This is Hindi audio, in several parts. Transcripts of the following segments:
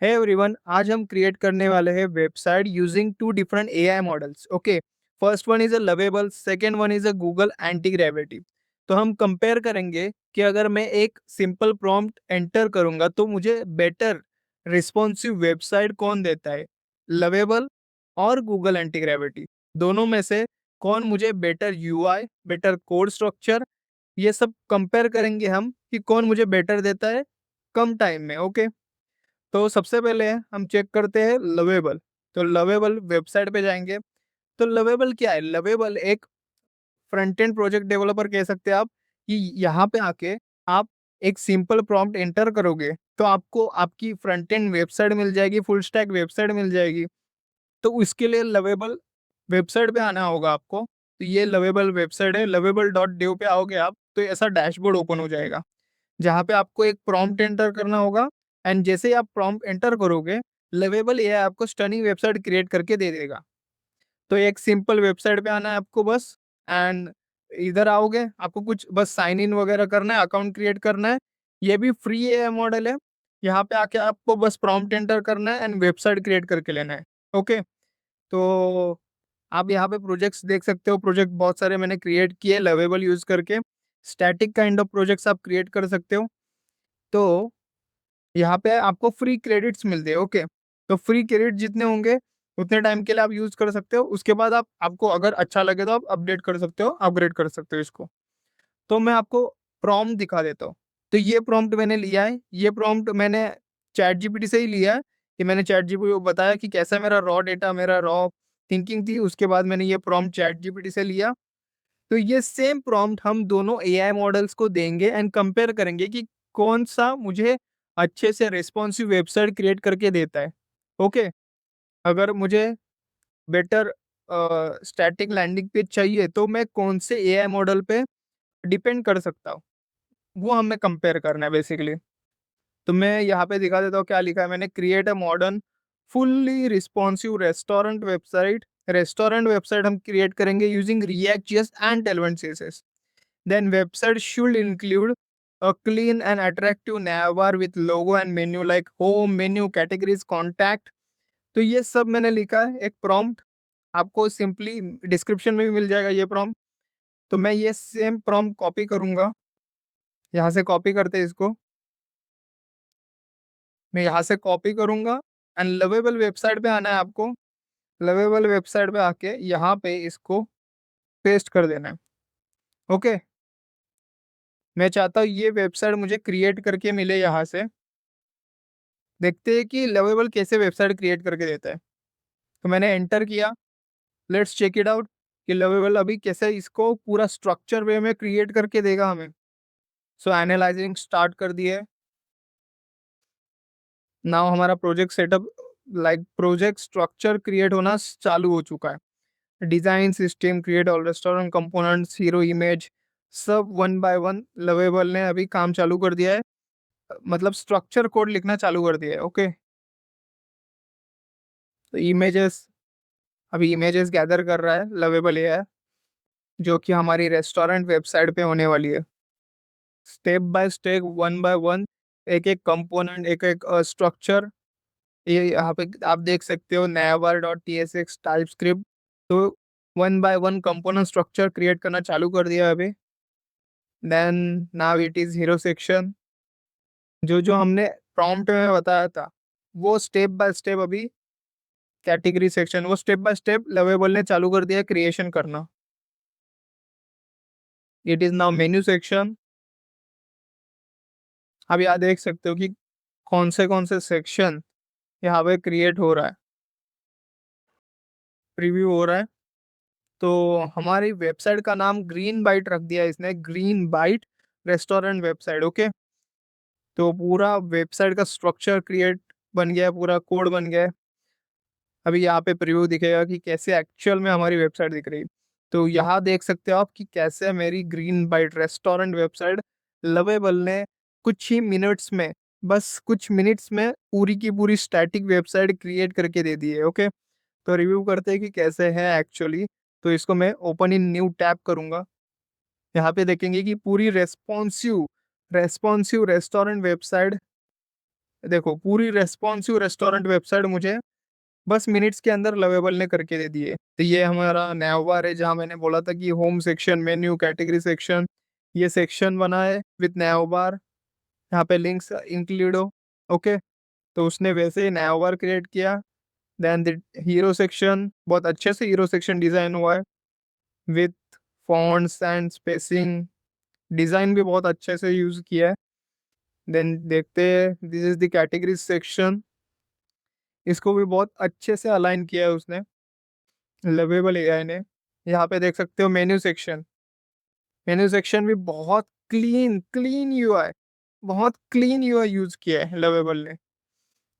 हे एवरीवन, आज हम क्रिएट करने वाले हैं website using two different AI models. Okay, first one is a Lovable, second one is a Google antigravity. तो हम कंपेयर करेंगे कि अगर मैं एक सिंपल प्रॉम्प्ट एंटर करूंगा तो मुझे बेटर रिस्पॉन्सिव वेबसाइट कौन देता है, लवेबल और गूगल एंटी ग्रेविटी। दोनों में से कौन मुझे better UI, better code structure, ये सब कंपेयर करेंगे हम कि कौन मुझे बेटर देता है कम टाइम में। ओके, तो सबसे पहले हम चेक करते हैं लवेबल। तो लवेबल वेबसाइट पे जाएंगे। तो लवेबल क्या है? लवेबल एक फ्रंट एंड प्रोजेक्ट डेवलपर कह सकते हैं आप, कि यहाँ पे आके आप एक सिंपल प्रॉम्प्ट एंटर करोगे तो आपको आपकी फ्रंट एंड वेबसाइट मिल जाएगी, फुल स्टैक वेबसाइट मिल जाएगी। तो उसके लिए लवेबल वेबसाइट पे आना होगा आपको। तो ये लवेबल वेबसाइट है, लवेबल डॉट dev पे आओगे आप तो ऐसा डैशबोर्ड ओपन हो जाएगा जहाँ पे आपको एक प्रॉम्प्ट एंटर करना होगा। एंड जैसे ही आप प्रॉम्प्ट एंटर करोगे, लवेबल एआई आपको स्टनिंग वेबसाइट क्रिएट करके दे देगा। तो एक सिंपल वेबसाइट पे आना है आपको बस। एंड इधर आओगे, आपको कुछ बस साइन इन वगैरह करना है, अकाउंट क्रिएट करना है। ये भी फ्री एआई मॉडल है। यहाँ पे आके आपको बस प्रॉम्प्ट एंटर करना है एंड वेबसाइट क्रिएट करके लेना है। ओके, तो आप यहाँ पे प्रोजेक्ट्स देख सकते हो। प्रोजेक्ट बहुत सारे मैंने क्रिएट किए लवेबल यूज करके। स्टैटिक काइंड ऑफ प्रोजेक्ट्स आप क्रिएट कर सकते हो। तो यहाँ पे आपको फ्री क्रेडिट्स मिलते हैं। ओके, तो फ्री क्रेडिट जितने होंगे उतने टाइम के लिए आप यूज कर सकते हो। उसके बाद आप आपको अगर अच्छा लगे तो आप अपडेट कर सकते हो, अपग्रेड कर सकते हो इसको। तो मैं आपको प्रॉम्प्ट दिखा देता हूँ। तो ये प्रॉम्प्ट मैंने लिया है, ये प्रॉम्प्ट मैंने चैट जीपीटी से ही लिया है। कि मैंने चैट जीपीटी को बताया कि कैसा मेरा रॉ डेटा, मेरा रॉ थिंकिंग थी, उसके बाद मैंने ये प्रॉम्प्ट चैट जीपीटी से लिया। तो ये सेम प्रॉम्प्ट हम दोनों एआई मॉडल्स को देंगे एंड कंपेयर करेंगे कि कौन सा मुझे अच्छे से रिस्पॉन्सिव वेबसाइट क्रिएट करके देता है। ओके, अगर मुझे बेटर स्टैटिक लैंडिंग पेज चाहिए तो मैं कौन से एआई मॉडल पे डिपेंड कर सकता हूँ, वो हमें कंपेयर करना है बेसिकली। तो मैं यहाँ पे दिखा देता हूँ क्या लिखा है मैंने। Create a modern fully responsive restaurant website हम क्रिएट करेंगे using react JS and टेलवेंट CSS. Then website should include a clean and attractive navbar with logo and menu like home, menu, categories, contact। तो ये सब मैंने लिखा है एक प्रॉम्प्ट। आपको सिंपली डिस्क्रिप्शन में भी मिल जाएगा ये प्रॉम्प्ट। तो मैं ये सेम प्रॉम्प्ट कॉपी करूंगा। यहाँ से कॉपी करते हैं इसको। मैं यहाँ से कॉपी करूंगा एंड लवेबल वेबसाइट पे आना है आपको। लवेबल वेबसाइट पे आके यहाँ पे इसको पेस्ट कर देना है। ओके, मैं चाहता हूँ ये वेबसाइट मुझे क्रिएट करके मिले यहाँ से। देखते हैं कि लवेबल कैसे वेबसाइट क्रिएट करके देता है। तो मैंने एंटर किया। लेट्स चेक इट आउट कि लवेबल अभी कैसे इसको पूरा स्ट्रक्चर वे में क्रिएट करके देगा हमें। सो एनालाइजिंग स्टार्ट कर दिए। नाउ हमारा project setup like project structure create होना चालू हो चुका है। Design system create all restaurant components, hero image, सब वन बाय वन लवेबल ने अभी काम चालू कर दिया है। मतलब स्ट्रक्चर कोड लिखना चालू कर दिया है। ओके, तो इमेजेस, अभी इमेजेस गैदर कर रहा है लवेबल है, जो कि हमारी रेस्टोरेंट वेबसाइट पे होने वाली है। Step by step, one by one, एक एक कंपोनेंट, एक एक स्ट्रक्चर। ये यहाँ पे आप देख सकते हो navbar dot T S X TypeScript. तो one by one component structure create करना चालू कर दिया है अभी। Then now it is hero section. जो जो हमने प्रॉम्प्ट में बताया था वो स्टेप बाय स्टेप अभी कैटेगरी सेक्शन, वो स्टेप बाय स्टेप लवेबल ने चालू कर दिया क्रिएशन करना। It is now menu section. अब यहाँ देख सकते हो कि कौन से सेक्शन यहाँ पे क्रिएट हो रहा है, प्रीव्यू हो रहा है। तो हमारी वेबसाइट का नाम ग्रीन बाइट रख दिया है इसने, green bite restaurant website. Okay, तो पूरा वेबसाइट का स्ट्रक्चर क्रिएट बन गया है, पूरा कोड बन गया है। अभी यहाँ पे प्रीव्यू दिखेगा कि कैसे एक्चुअल में हमारी वेबसाइट दिख रही है। तो यहाँ देख सकते हो आप कि कैसे मेरी green bite restaurant website Lovable ने कुछ ही मिनट्स में, बस कुछ मिनट्स में पूरी की पूरी स्टैटिक वेबसाइट क्रिएट करके दे दी है। ओके, तो रिव्यू करते हैं कि कैसे है एक्चुअली। तो इसको मैं ओपन इन न्यू टैब करूंगा। यहाँ पे देखेंगे कि पूरी रेस्पॉन्सिव रेस्टोरेंट वेबसाइट देखो पूरी रेस्पॉन्सिव रेस्टोरेंट वेबसाइट मुझे बस मिनट्स के अंदर लवेबल ने करके दे दिए। तो ये हमारा नैवबार है, जहाँ मैंने बोला था कि home section, menu, category section, ये सेक्शन बना है विथ नैवबार। यहाँ पे लिंक्स इंक्लूड हो। ओके, तो उसने वैसे ही नैवबार क्रिएट किया। देन द हीरो सेक्शन, बहुत अच्छे से हीरो सेक्शन डिजाइन हुआ है with fonts and spacing. Design भी बहुत अच्छे से यूज किया है। देन देखते हैं, this is the category section. इसको भी बहुत अच्छे से अलाइन किया है उसने, लवेबल एआई ने। यहाँ पे देख सकते हो मेन्यू सेक्शन। मेन्यू सेक्शन भी बहुत क्लीन क्लीन यूआई, बहुत क्लीन यूआई यूज किया है लवेबल ने।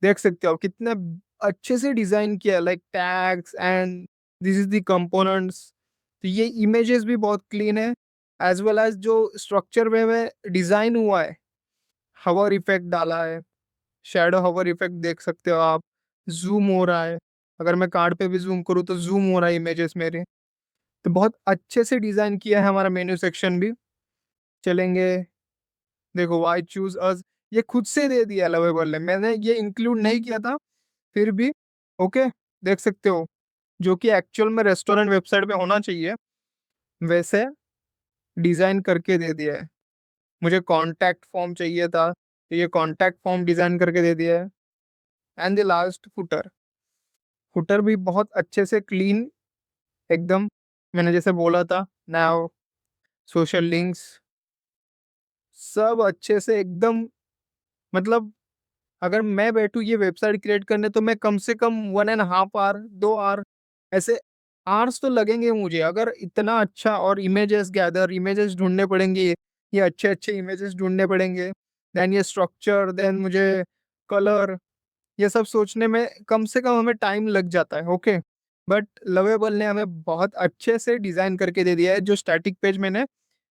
देख सकते हो कितना अच्छे से डिजाइन किया है, like tags and this is the components. तो ये इमेजेस भी बहुत क्लीन है, एज वेल एज जो स्ट्रक्चर में डिजाइन हुआ है, हवर इफेक्ट डाला है, शैडो हवर इफेक्ट देख सकते हो आप। जूम हो रहा है, अगर मैं कार्ड पे भी जूम करूँ तो जूम हो रहा है इमेजेस मेरे। तो बहुत अच्छे से डिजाइन किया है हमारा मेन्यू सेक्शन भी। चलेंगे, देखो वाई चूज अस, ये खुद से दे दिया लवेबल ने, मैंने ये इंक्लूड नहीं किया था फिर भी। ओके, देख सकते हो जो कि एक्चुअल में रेस्टोरेंट वेबसाइट पे होना चाहिए वैसे डिजाइन करके दे दिया है। मुझे कॉन्टैक्ट फॉर्म चाहिए था, तो ये कॉन्टैक्ट फॉर्म डिजाइन करके दे दिया है। And the last footer, footer भी बहुत अच्छे से क्लीन एकदम, मैंने जैसे बोला था, नाउ सोशल लिंक्स सब अच्छे से एकदम। मतलब अगर मैं बैठूँ ये वेबसाइट क्रिएट करने तो मैं कम से कम 1.5 आवर, 2 आवर, ऐसे आवर्स तो लगेंगे मुझे। अगर इतना अच्छा, और इमेजेस गैदर, इमेजेस ढूंढने पड़ेंगे, ये अच्छे अच्छे इमेजेस ढूंढने पड़ेंगे। देन ये स्ट्रक्चर, देन मुझे कलर, ये सब सोचने में कम से कम हमें टाइम लग जाता है। ओके, बट लवेबल ने हमें बहुत अच्छे से डिज़ाइन करके दे दिया है। जो स्टैटिक पेज मैंने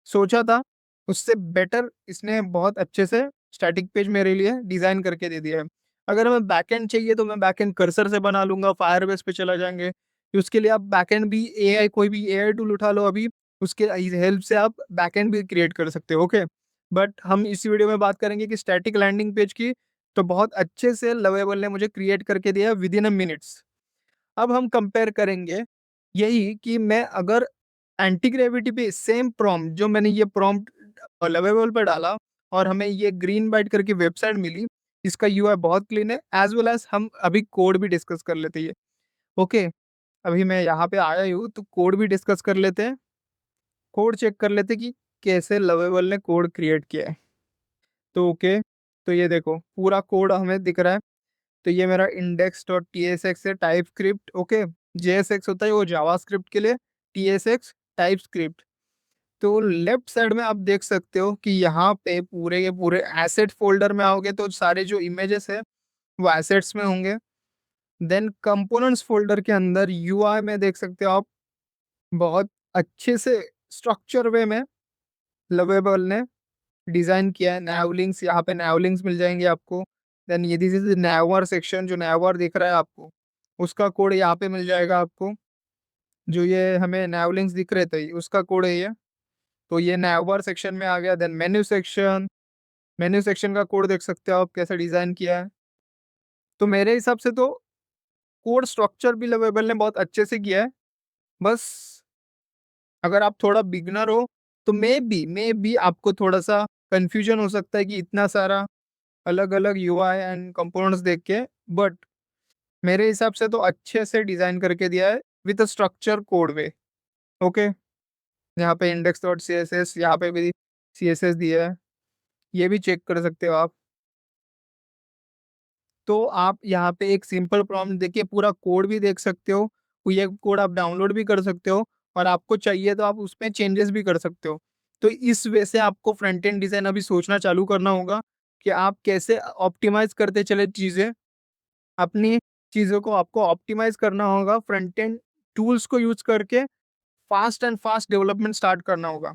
सोचा था उससे बेटर इसने बहुत अच्छे से स्टैटिक पेज मेरे लिए डिज़ाइन करके दे दिया है। अगर हमें बैकएंड चाहिए तो मैं बैकएंड कर्सर से बना लूंगा, फायरबेस पे चला जाएंगे। तो उसके लिए आप बैकएंड भी एआई, कोई भी एआई टूल उठा लो अभी, उसके हेल्प से आप बैकएंड भी क्रिएट कर सकते हो। ओके, बट हम इस वीडियो में बात करेंगे कि स्टैटिक लैंडिंग पेज की। तो बहुत अच्छे से लवेबल ने मुझे क्रिएट करके दिया विद इन अ मिनट्स। अब हम कंपेयर करेंगे यही कि मैं अगर एंटी ग्रेविटी पे सेम प्रॉम्प्ट, जो मैंने ये प्रॉम्प्ट लवेबल पे डाला और हमें ये ग्रीन बाइट करके वेबसाइट मिली, इसका यूआई बहुत क्लीन है। एज वेल एज हम अभी कोड भी डिस्कस कर लेते हैं। ओके, अभी मैं यहाँ पे आया हूँ तो कोड भी डिस्कस कर लेते हैं। कोड चेक कर लेते हैं कि कैसे लवेबल ने कोड क्रिएट किया है। तो ओके, तो ये देखो पूरा कोड हमें दिख रहा है। तो ये मेरा index dot T S x है, टाइप स्क्रिप्ट। ओके, JSX होता है वो जावास्क्रिप्ट के लिए, TSX टाइप स्क्रिप्ट। तो लेफ्ट साइड में आप देख सकते हो कि यहाँ पे पूरे के पूरे एसेट फोल्डर में आओगे तो सारे जो इमेजेस है वो एसेट्स में होंगे। देन कंपोनेंट्स फोल्डर के अंदर यूआई में देख सकते हो आप, बहुत अच्छे से स्ट्रक्चर वे में लवेबल ने डिजाइन किया है। नैवलिंक्स, यहाँ पे नैवलिंक्स मिल जाएंगे आपको। देन ये दिस इज नैवर सेक्शन, जो नैवर दिख रहा है आपको उसका कोड यहाँ पे मिल जाएगा आपको। जो ये हमें नैवलिंक्स दिख रहे थे उसका कोड है ये। तो ये नैवर सेक्शन में आ गया। Then menu section, menu section का कोड देख सकते हो आप कैसे डिजाइन किया है। तो मेरे हिसाब से तो कोड स्ट्रक्चर भी लवेबल ने बहुत अच्छे से किया है। बस अगर आप थोड़ा बिगनर हो तो मे बी आपको थोड़ा सा कंफ्यूजन हो सकता है कि इतना सारा अलग अलग यूआई एंड कंपोनेंट्स देख के। बट मेरे हिसाब से तो अच्छे से डिजाइन करके दिया है with structure code way. Okay, यहाँ पे index dot C S S, यहाँ पे भी CSS दिया है, ये भी चेक कर सकते हो आप। तो आप यहाँ पे एक सिंपल प्रॉम्प्ट देखिए, पूरा कोड भी देख सकते हो। ये कोड आप डाउनलोड भी कर सकते हो, और आपको चाहिए तो आप उसमें चेंजेस भी कर सकते हो। तो इस वे से आपको फ्रंट एंड डिजाइन अभी सोचना चालू करना होगा कि आप कैसे ऑप्टिमाइज करते चले चीज़ें। अपनी चीज़ों को आपको ऑप्टिमाइज करना होगा फ्रंट एंड टूल्स को यूज करके, fast and fast development start करना होगा।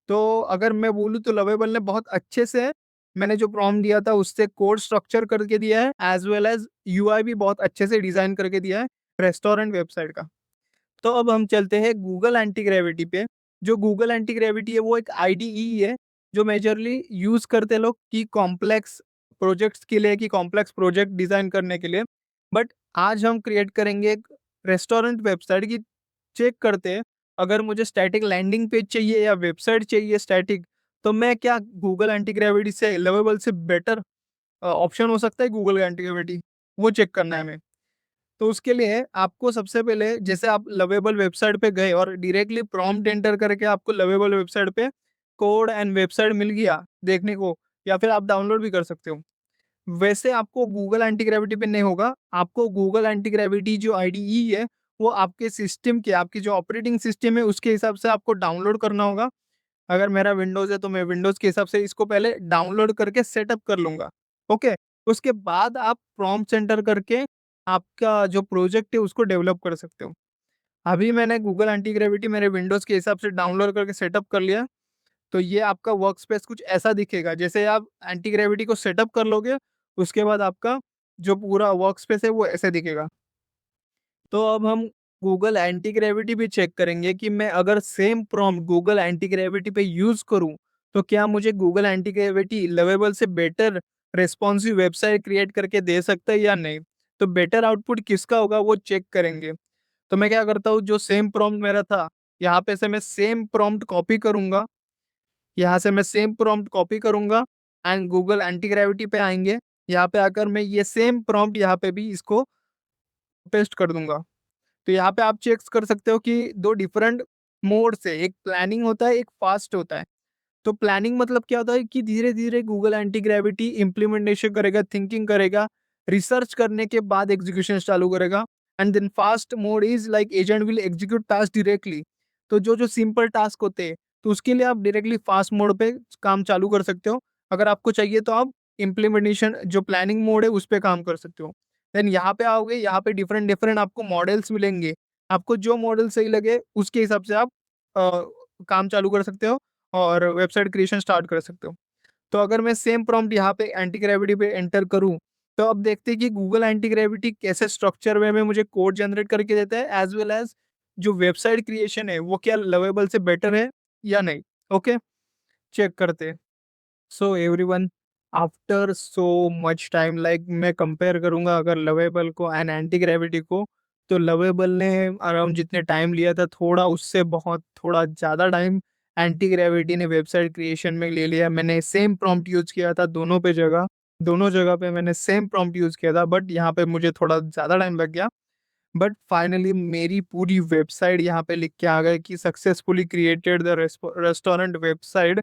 तो अगर मैं बोलूँ तो लवेबल ने बहुत अच्छे से, मैंने जो प्रॉम्प्ट दिया था उससे कोड स्ट्रक्चर करके दिया है, एज वेल एज यूआई भी बहुत अच्छे से डिजाइन करके दिया है रेस्टोरेंट वेबसाइट का। तो अब हम चलते हैं गूगल एंटी ग्रेविटी पे। जो गूगल एंटी ग्रेविटी है वो एक IDE है जो मेजरली यूज करते हैं लोग की कॉम्प्लेक्स प्रोजेक्ट्स के लिए कि कॉम्प्लेक्स प्रोजेक्ट डिज़ाइन करने के लिए। बट आज हम क्रिएट करेंगे एक रेस्टोरेंट वेबसाइट की। चेक करते हैं, अगर मुझे स्टैटिक लैंडिंग पेज चाहिए या वेबसाइट चाहिए स्टैटिक, तो मैं क्या गूगल एंटी ग्रेविटी से लवेबल से बेटर ऑप्शन हो सकता है गूगल एंटी ग्रेविटी, वो चेक करना है हमें। तो उसके लिए आपको सबसे पहले जैसे आप लवेबल वेबसाइट पे गए और डायरेक्टली प्रॉम्प्ट एंटर करके आपको लवेबल वेबसाइट पे कोड एंड वेबसाइट मिल गया देखने को, या फिर आप डाउनलोड भी कर सकते हो। वैसे आपको गूगल एंटी ग्रेविटी पे नहीं होगा, आपको गूगल एंटी ग्रेविटी जो आईडीई है, वो आपके सिस्टम के, आपकी जो ऑपरेटिंग सिस्टम है उसके हिसाब से आपको डाउनलोड करना होगा। अगर मेरा विंडोज़ है तो मैं विंडोज़ के हिसाब से इसको पहले डाउनलोड करके सेटअप कर लूँगा, ओके? उसके बाद आप प्रॉम्प्ट एंटर करके आपका जो प्रोजेक्ट है उसको डेवलप कर सकते हो। अभी मैंने गूगल एंटी ग्रेविटी मेरे विंडोज़ के हिसाब से डाउनलोड करके सेटअप कर लिया, तो ये आपका वर्कस्पेस कुछ ऐसा दिखेगा। जैसे आप एंटी ग्रेविटी को सेटअप कर लोगे, उसके बाद आपका जो पूरा वर्कस्पेस है वो ऐसे दिखेगा। तो अब हम गूगल एंटी ग्रेविटी भी चेक करेंगे कि मैं अगर same prompt Google anti gravity पे यूज़ करूँ, तो क्या मुझे गूगल एंटी ग्रेविटी लवेबल से बेटर रिस्पॉन्सिव वेबसाइट क्रिएट करके दे सकता है या नहीं? तो बेटर आउटपुट किसका होगा वो चेक करेंगे। तो मैं क्या करता हूँ, जो सेम प्रॉम्प्ट मेरा था, यहाँ पे से मैं सेम प्रॉम्प्ट कॉपी करूँगा, यहाँ से मैं सेम प्रॉम्प्ट कॉपी करूँगा एंड गूगल एंटी ग्रेविटी पे आएँगे। यहाँ पे आकर मैं ये सेम प्रॉम्प्ट यहाँ पे भी इसको पेस्ट कर दूँगा। तो यहाँ पे आप चेक कर सकते हो कि 2 डिफरेंट मोड्स है, एक प्लानिंग होता है, एक फास्ट होता है। तो प्लानिंग मतलब क्या होता है कि धीरे-धीरे गूगल एंटी ग्रेविटी इम्प्लीमेंटेशन करेगा, थिंकिंग करेगा, रिसर्च करने के बाद एग्जीक्यूशन चालू करेगा। And then fast mode is like agent will execute task directly. तो जो-जो सिंपल टास्क होते हैं, तो उसके लिए आप डायरेक्टली फास्ट मोड पे काम चालू कर सकते हो। अगर आपको चाहिए तो आप इम्प्लीमेंटेशन जो प्लानिंग मोड है, उस पे काम कर सकते हो। देन यहाँ पे आओगे, यहाँ पे डिफरेंट-डिफरेंट आपको मॉडल्स मिलेंगे। आपको जो मॉडल सही लगे, उसके हिसाब से आप काम चालू कर सकते हो और वेबसाइट क्रिएशन स्टार्ट कर सकते हो। तो अगर मैं सेम प्रॉम्प्ट यहाँ पे एंटी ग्रेविटी पे एंटर करूँ, तो अब देखते हैं कि गूगल एंटी ग्रेविटी कैसे स्ट्रक्चर वे में मुझे कोड जनरेट करके देता है, एज़ वेल एज़ जो वेबसाइट क्रिएशन है, वो क्या लवेबल से बेटर है या नहीं? ओके, चेक करते हैं। So everyone, after so much time, like मैं कंपेयर करूंगा अगर लवेबल को एंड एंटी ग्रेविटी को, तो लवेबल ने अराउंड जितने टाइम लिया था, थोड़ा उससे बहुत थोड़ा ज़्यादा टाइम एंटी ग्रेविटी ने वेबसाइट क्रिएशन में ले लिया। मैंने सेम प्रॉम्प्ट यूज़ किया था दोनों जगह पे मैंने सेम प्रॉम्प्ट यूज़ किया था, बट यहाँ पे मुझे थोड़ा ज़्यादा टाइम लग गया। बट फाइनली मेरी पूरी वेबसाइट यहाँ पे लिख के आ गए कि successfully created the restaurant website.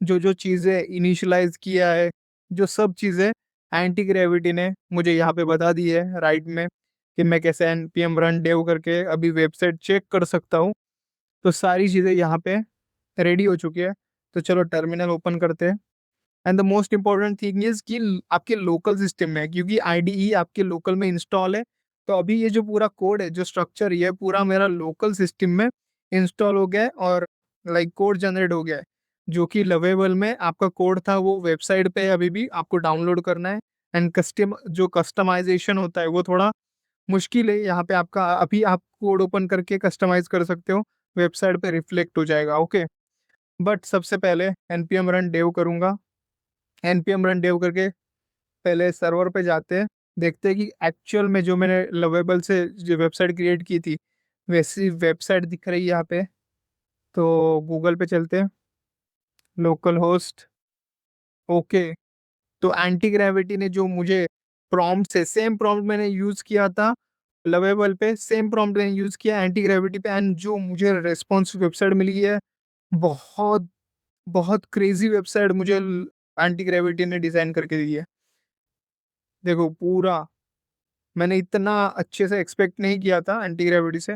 जो-जो चीज़ें इनिशियलाइज़ किया है, जो सब चीज़ें एंटी ग्रेविटी ने मुझे यहाँ पे बता दी है राइट में, कि मैं कैसे npm रन dev करके अभी वेबसाइट चेक कर सकता हूँ। तो सारी चीज़ें यहाँ पे रेडी हो चुकी है। तो चलो टर्मिनल ओपन करते हैं। And the most important thing is कि आपके लोकल सिस्टम में है, क्योंकि आईडीई आपके लोकल में इंस्टॉल है। तो अभी ये जो पूरा कोड है, जो स्ट्रक्चर ये पूरा मेरा लोकल सिस्टम में इंस्टॉल हो गया है और लाइक कोड जनरेट हो गया है। जो कि लवेबल में आपका कोड था वो वेबसाइट पे अभी भी आपको डाउनलोड करना है। एंड कस्टमाइज़ेशन होता है वो थोड़ा मुश्किल है। यहाँ पे आपका अभी आप कोड ओपन करके कस्टमाइज़ कर सकते हो, वेबसाइट पे रिफ्लेक्ट हो जाएगा, ओके। बट सबसे पहले npm रन dev करूँगा। npm रन dev करके पहले सर्वर पे जाते हैं, देखते हैं कि एक्चुअल में जो मैंने लवेबल से जो वेबसाइट क्रिएट की थी, वैसी वेबसाइट दिख रही है यहाँ पे। तो गूगल पे चलते हैं, लोकल होस्ट, ओके। तो एंटी ग्रेविटी ने जो मुझे प्रॉम्प्ट से सेम प्रॉम्प्ट मैंने यूज़ किया था लवेबल पे, सेम प्रॉम्प्ट मैंने यूज़ किया एंटी ग्रेविटी पे, एंड जो मुझे रिस्पॉन्स वेबसाइट मिली है, बहुत, बहुत क्रेज़ी वेबसाइट मुझे ल एंटी ग्रेविटी ने डिज़ाइन करके दी है। देखो पूरा मैंने इतना अच्छे से एक्सपेक्ट नहीं किया था एंटी ग्रेविटी से,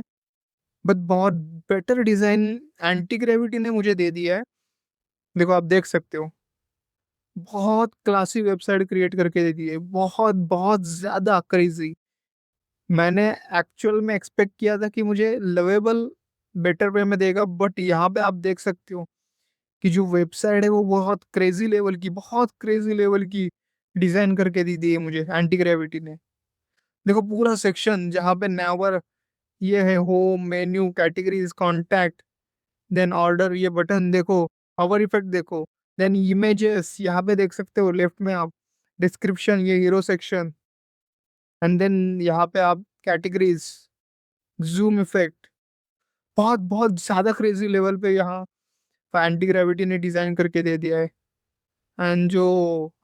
बट बहुत बेटर डिज़ाइन एंटी ग्रेविटी ने मुझे दे दिया है। देखो आप देख सकते हो, बहुत क्लासी वेबसाइट क्रिएट करके दे दी है, बहुत, बहुत ज़्यादा क्रेज़ी। मैंने एक्चुअल में एक्सपेक्ट किया था कि मुझे लवेबल बेटर वे में देगा, बट यहाँ पे आप देख सकते हो कि जो वेबसाइट है वो बहुत क्रेज़ी लेवल की डिज़ाइन करके दी दी है मुझे एंटी ग्रेविटी ने। देखो पूरा सेक्शन जहाँ पे नेवर, ये है home, menu, categories, contact, then order, ये बटन देखो, पावर इफ़ेक्ट देखो, देन इमेजेस यहाँ पे देख सकते हो लेफ्ट में आप, डिस्क्रिप्शन, ये हीरो सेक्शन, एंड देन यहाँ पे आप कैटेगरीज, जूम इफेक्ट, बहुत बहुत ज्यादा क्रेजी लेवल पे यहाँ एंटी ग्रेविटी ने डिजाइन करके दे दिया है। एंड जो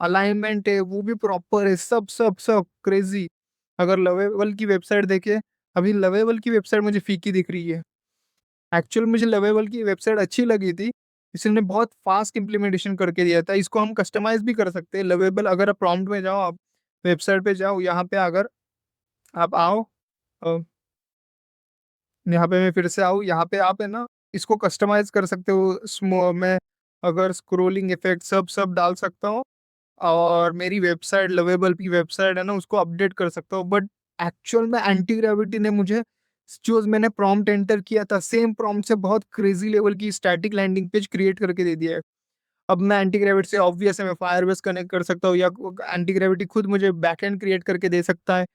अलाइनमेंट है वो भी प्रॉपर है, सब सब सब क्रेजी। अगर लवेबल की वेबसाइट देखे, अभी लवेबल की वेबसाइट मुझे फीकी दिख रही है। एक्चुअल मुझे लवेबल की वेबसाइट अच्छी लगी थी, इसने बहुत फास्ट इम्प्लीमेंटेशन करके दिया था। इसको हम कस्टमाइज भी कर सकते हैं। लवेबल, अगर आप प्रॉम्प्ट में जाओ, आप वेबसाइट पे जाओ, यहाँ पे अगर आप आओ, अ, यहाँ पे मैं फिर से आऊँ, यहाँ पे आप है ना इसको कस्टमाइज कर सकते हो। मैं अगर स्क्रोलिंग इफेक्ट सब सब डाल सकता हूँ, और मेरी वेबसाइट, लवेबल की वेबसाइट है ना, उसको अपडेट कर सकता हूँ। बट एक्चुअल में एंटी ग्रेविटी ने मुझे जो मैंने प्रॉम्प्ट एंटर किया था, सेम प्रॉम्प्ट से बहुत क्रेजी लेवल की स्टैटिक लैंडिंग पेज क्रिएट करके दे दिया है। अब मैं एंटी ग्रेविटी से ऑब्वियस है मैं फायरबेस कनेक्ट कर सकता हूँ, या एंटी ग्रेविटी खुद मुझे बैकएंड क्रिएट करके दे सकता है।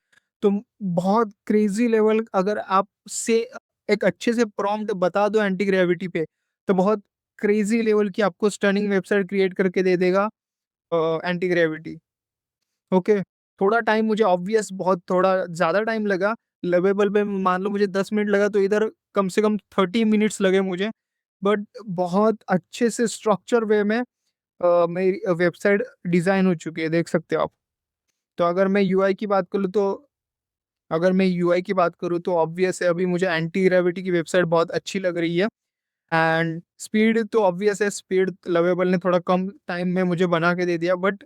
तो बहुत क्रेजी लेवल, अगर आप से एक अच्छे से प्रॉम्प्ट बता दो एंटी ग्रेविटी पे, तो बहुत क्रेजी लेवल की आपको स्टनिंग वेबसाइट क्रिएट करके दे देगा एंटी ग्रेविटी। ओके, थोड़ा टाइम मुझे ऑब्वियस बहुत थोड़ा ज़्यादा टाइम लगा। लवेबल पे मान लो मुझे 10 मिनट लगा, तो इधर कम से कम 30 मिनट्स लगे मुझे। बट बहुत अच्छे से स्ट्रक्चर वे में मेरी वेबसाइट डिज़ाइन हो चुकी है, देख सकते हो आप। तो अगर मैं यूआई की बात करूँ तो ऑब्वियस है, अभी मुझे एंटी ग्रेविटी की वेबसाइट बहुत अच्छी लग रही है। एंड स्पीड तो ऑब्वियस है, स्पीड लवेबल ने थोड़ा कम टाइम में मुझे बना के दे दिया। बट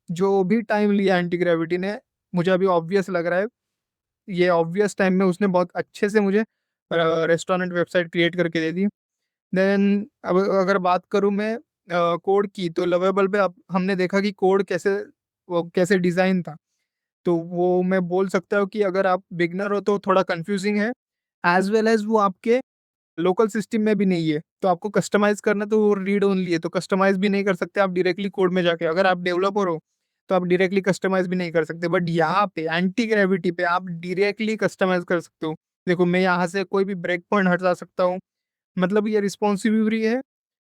जो भी टाइम लिया एंटी ग्रेविटी ने, मुझे अभी ऑब्वियस लग रहा है, ये ऑब्वियस टाइम में उसने बहुत अच्छे से मुझे रेस्टोरेंट वेबसाइट क्रिएट करके दे दी। देन अब अगर बात करूँ मैं कोड की, तो लवेबल पे अब हमने देखा कि कोड कैसे, वो कैसे डिज़ाइन था। तो वो मैं बोल सकता हूँ कि अगर आप बिगनर हो तो थोड़ा कंफ्यूजिंग है, एज वेल एज वो आपके लोकल सिस्टम में भी नहीं है। तो आपको कस्टमाइज़ करना, तो वो रीड ओनली है, तो कस्टमाइज़ भी नहीं कर सकते आप डायरेक्टली कोड में जाके। अगर आप डेवलपर हो, तो आप डायरेक्टली कस्टमाइज़ भी नहीं कर सकते। बट यहाँ पे एंटी ग्रेविटी पे आप डायरेक्टली कस्टमाइज़ कर सकते हो। देखो, मैं यहाँ से कोई भी ब्रेक पॉइंट हटा सकता हूँ, मतलब ये रिस्पॉन्सिबिलिटी है,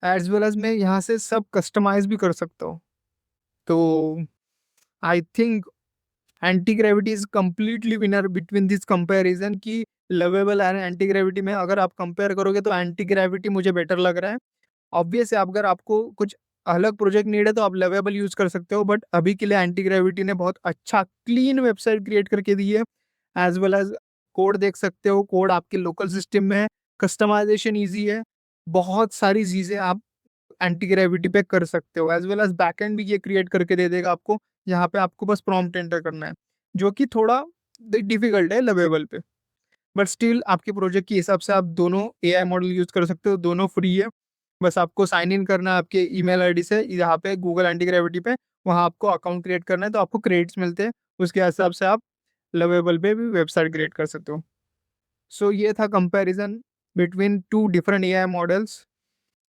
एज़ वेल एज़ मैं यहाँ से सब कस्टमाइज़ भी कर सकता हूँ। तो I think anti gravity is completely winner between this comparison, कि लवेबल एंड एंटी ग्रेविटी में अगर आप कंपेयर करोगे तो एंटी ग्रेविटी मुझे बेटर लग रहा है। ऑब्वियस है, अगर आपको कुछ अलग प्रोजेक्ट नीड है तो आप लवेबल यूज़ कर सकते हो, बट अभी के लिए एंटी ग्रेविटी ने बहुत अच्छा क्लीन वेबसाइट क्रिएट करके दी है। एज़ वेल एज़ कोड देख सकते हो, कोड आपके लोकल सिस्टम में है, कस्टमाइज़ेशन ईज़ी है, बहुत सारी चीज़ें आप एंटी ग्रेविटी पे कर सकते हो। एज़ वेल एज़ बैकएंड भी ये क्रिएट करके दे देगा आपको, यहाँ पे आपको बस प्रॉम्प्ट एंटर करना है, जो कि थोड़ा डिफ़िकल्ट है लवेबल पे। बट स्टिल आपके प्रोजेक्ट के हिसाब से आप दोनों एआई मॉडल यूज़ कर सकते हो, दोनों फ्री है। बस आपको साइन इन करना है आपके ईमेल आईडी से, यहाँ पे गूगल एंटी ग्रेविटी पे, वहाँ आपको अकाउंट क्रिएट करना है, तो आपको क्रेडिट्स मिलते हैं। उसके हिसाब से आप लवेबल पे भी वेबसाइट क्रिएट कर सकते हो। सो ये था comparison between 2 different AI models.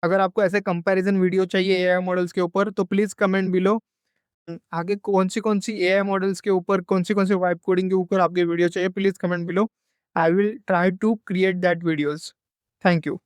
अगर आपको ऐसे कंपैरिज़न वीडियो चाहिए एआई मॉडल्स के ऊपर, तो प्लीज़ कमेंट बिलो। आगे कौन-सी एआई मॉडल्स के ऊपर, कौन-सी वाइब कोडिंग के ऊपर आपके वीडियो चाहिए, please comment below. I will try to create that videos. Thank you.